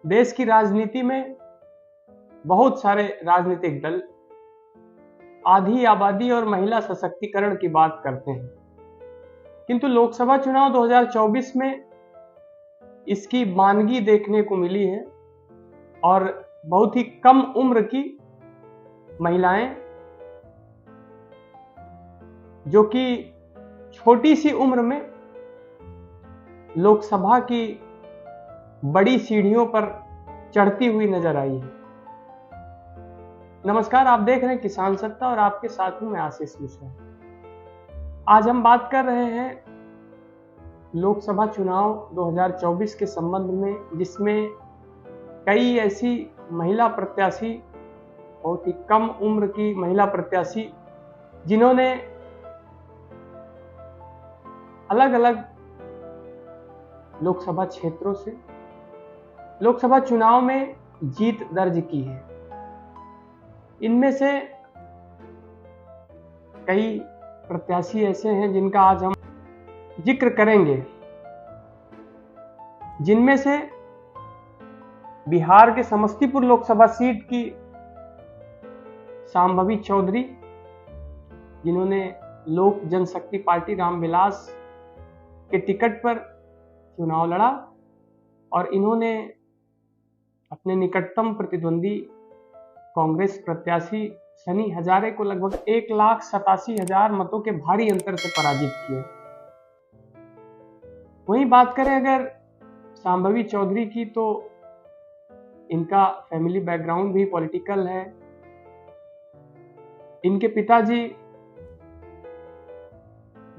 देश की राजनीति में बहुत सारे राजनीतिक दल आधी आबादी और महिला सशक्तिकरण की बात करते हैं, किंतु लोकसभा चुनाव 2024 में इसकी मानगी देखने को मिली है और बहुत ही कम उम्र की महिलाएं, जो कि छोटी सी उम्र में लोकसभा की बड़ी सीढ़ियों पर चढ़ती हुई नजर आई है। नमस्कार, आप देख रहे हैं किसान सत्ता और आपके साथ हूं मैं आशीष मिश्रा। आज हम बात कर रहे हैं लोकसभा चुनाव 2024 के संबंध में, जिसमें कई ऐसी महिला प्रत्याशी, बहुत ही कम उम्र की महिला प्रत्याशी, जिन्होंने अलग अलग लोकसभा क्षेत्रों से लोकसभा चुनाव में जीत दर्ज की है। इनमें से कई प्रत्याशी ऐसे हैं जिनका आज हम जिक्र करेंगे, जिनमें से बिहार के समस्तीपुर लोकसभा सीट की शांभवी चौधरी, जिन्होंने लोक जनशक्ति पार्टी रामविलास के टिकट पर चुनाव लड़ा और इन्होंने अपने निकटतम प्रतिद्वंदी कांग्रेस प्रत्याशी सनी हजारे को लगभग 1,87,000 मतों के भारी अंतर से पराजित किया। वहीं बात करें अगर शांभवी चौधरी की, तो इनका फैमिली बैकग्राउंड भी पॉलिटिकल है। इनके पिताजी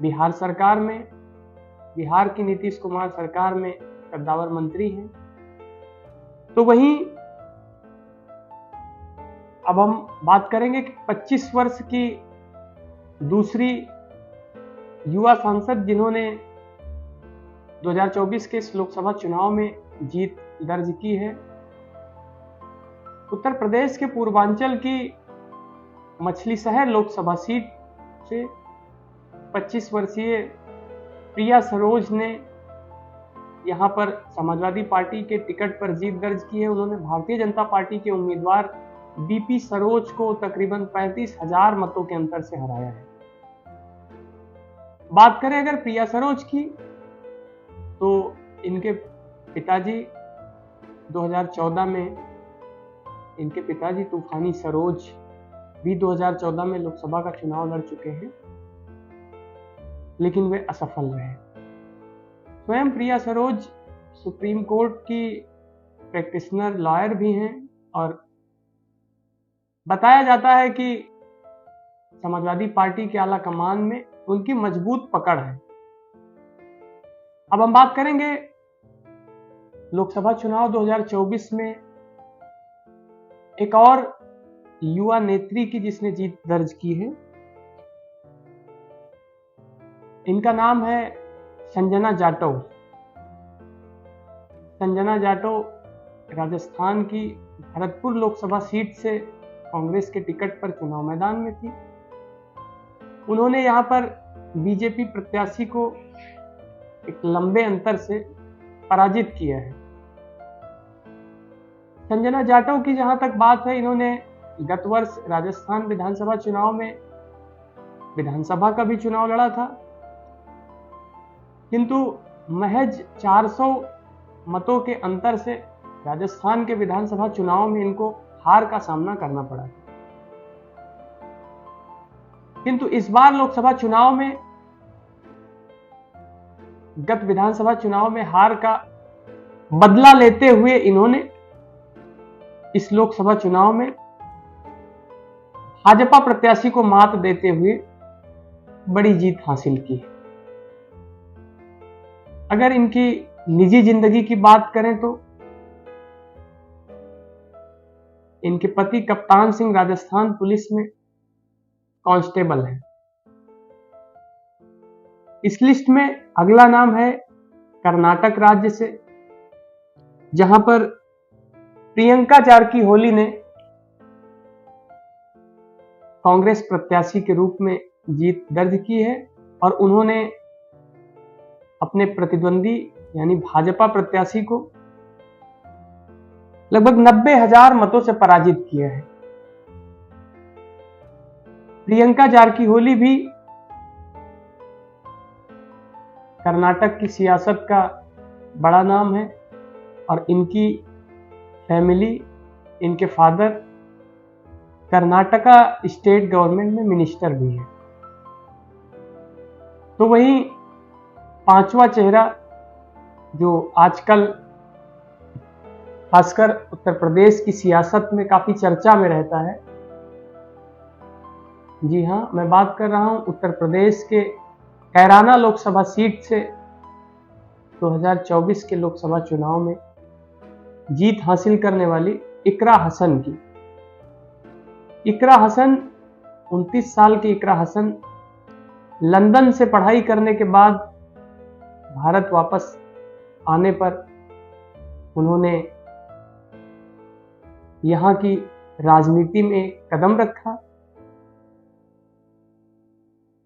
बिहार सरकार में, बिहार की नीतीश कुमार सरकार में कद्दावर मंत्री हैं। तो वहीं अब हम बात करेंगे कि 25 वर्ष की दूसरी युवा सांसद, जिन्होंने 2024 के इस लोकसभा चुनाव में जीत दर्ज की है, उत्तर प्रदेश के पूर्वांचल की मछली शहर लोकसभा सीट से 25 वर्षीय प्रिया सरोज ने यहां पर समाजवादी पार्टी के टिकट पर जीत दर्ज की है। उन्होंने भारतीय जनता पार्टी के उम्मीदवार बीपी सरोज को तकरीबन 35,000 मतों के अंतर से हराया है। बात करें अगर प्रिया सरोज की, तो इनके पिताजी 2014 में, इनके पिताजी तूफानी सरोज भी 2014 में लोकसभा का चुनाव लड़ चुके हैं, लेकिन वे असफल रहे। स्वयं प्रिया सरोज सुप्रीम कोर्ट की प्रैक्टिशनर लॉयर भी हैं और बताया जाता है कि समाजवादी पार्टी के आला कमान में उनकी मजबूत पकड़ है। अब हम बात करेंगे लोकसभा चुनाव 2024 में एक और युवा नेत्री की, जिसने जीत दर्ज की है। इनका नाम है संजना जाटव। संजना जाटव राजस्थान की भरतपुर लोकसभा सीट से कांग्रेस के टिकट पर चुनाव मैदान में थी। उन्होंने यहां पर बीजेपी प्रत्याशी को एक लंबे अंतर से पराजित किया है। संजना जाटव की जहां तक बात है, इन्होंने गत वर्ष राजस्थान विधानसभा चुनाव में विधानसभा का भी चुनाव लड़ा था, किंतु महज 400 मतों के अंतर से राजस्थान के विधानसभा चुनाव में इनको हार का सामना करना पड़ा। किंतु इस बार लोकसभा चुनाव में, गत विधानसभा चुनाव में हार का बदला लेते हुए इन्होंने इस लोकसभा चुनाव में भाजपा प्रत्याशी को मात देते हुए बड़ी जीत हासिल की है। अगर इनकी निजी जिंदगी की बात करें, तो इनके पति कप्तान सिंह राजस्थान पुलिस में कांस्टेबल हैं। इस लिस्ट में अगला नाम है कर्नाटक राज्य से, जहां पर प्रियंका जारकीहोली ने कांग्रेस प्रत्याशी के रूप में जीत दर्ज की है और उन्होंने अपने प्रतिद्वंदी यानी भाजपा प्रत्याशी को लगभग 90,000 मतों से पराजित किया है। प्रियंका जारकीहोली भी कर्नाटक की सियासत का बड़ा नाम है और इनकी फैमिली, इनके फादर कर्नाटका स्टेट गवर्नमेंट में मिनिस्टर भी है। तो वहीं पांचवा चेहरा जो आजकल खासकर उत्तर प्रदेश की सियासत में काफी चर्चा में रहता है, जी हां, मैं बात कर रहा हूं उत्तर प्रदेश के कैराना लोकसभा सीट से 2024 के लोकसभा चुनाव में जीत हासिल करने वाली इकरा हसन की। इकरा हसन, 29 साल की इकरा हसन लंदन से पढ़ाई करने के बाद भारत वापस आने पर उन्होंने यहां की राजनीति में कदम रखा।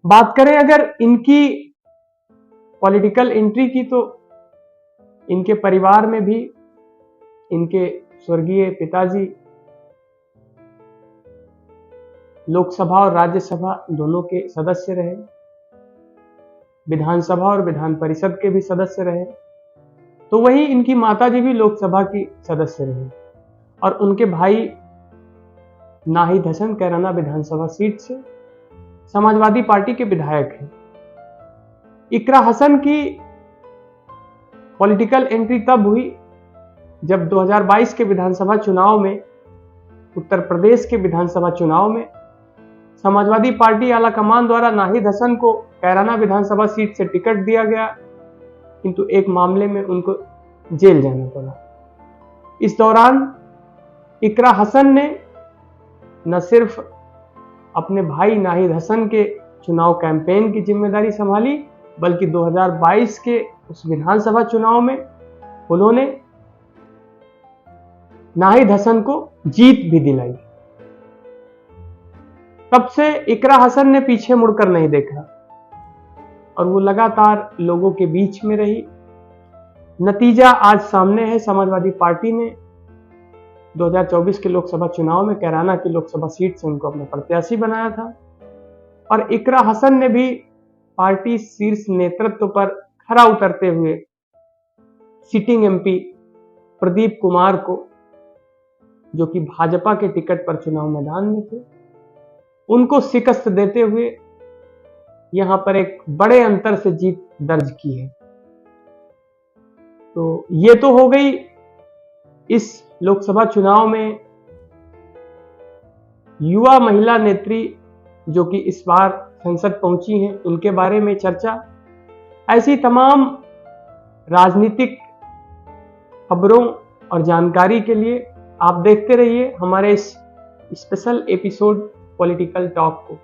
बात करें अगर इनकी पॉलिटिकल एंट्री की, तो इनके परिवार में भी इनके स्वर्गीय पिताजी लोकसभा और राज्यसभा दोनों के सदस्य रहे, विधानसभा और विधान परिषद के भी सदस्य रहे। तो वही इनकी माताजी भी लोकसभा की सदस्य रहे और उनके भाई नाहिद हसन कैराना विधानसभा सीट से समाजवादी पार्टी के विधायक हैं। इकरा हसन की पॉलिटिकल एंट्री तब हुई जब 2022 के विधानसभा चुनाव में, उत्तर प्रदेश के विधानसभा चुनाव में समाजवादी पार्टी आलाकमान द्वारा नाहिद हसन को कैराना विधानसभा सीट से टिकट दिया गया, किंतु एक मामले में उनको जेल जाना पड़ा। इस दौरान इकरा हसन ने न सिर्फ अपने भाई नाहिद हसन के चुनाव कैंपेन की जिम्मेदारी संभाली, बल्कि 2022 के उस विधानसभा चुनाव में उन्होंने नाहिद हसन को जीत भी दिलाई। तब से इकरा हसन ने पीछे मुड़कर नहीं देखा और वो लगातार लोगों के बीच में रही। नतीजा आज सामने है। समाजवादी पार्टी ने 2024 के लोकसभा चुनाव में कैराना की लोकसभा सीट से उनको अपना प्रत्याशी बनाया था और इकरा हसन ने भी पार्टी शीर्ष नेतृत्व पर खरा उतरते हुए सिटिंग एमपी प्रदीप कुमार को, जो कि भाजपा के टिकट पर चुनाव मैदान में थे, उनको शिकस्त देते हुए यहां पर एक बड़े अंतर से जीत दर्ज की है। तो ये तो हो गई इस लोकसभा चुनाव में युवा महिला नेत्री जो कि इस बार संसद पहुंची हैं, उनके बारे में चर्चा। ऐसी तमाम राजनीतिक खबरों और जानकारी के लिए आप देखते रहिए हमारे इस स्पेशल एपिसोड पॉलिटिकल टॉक को।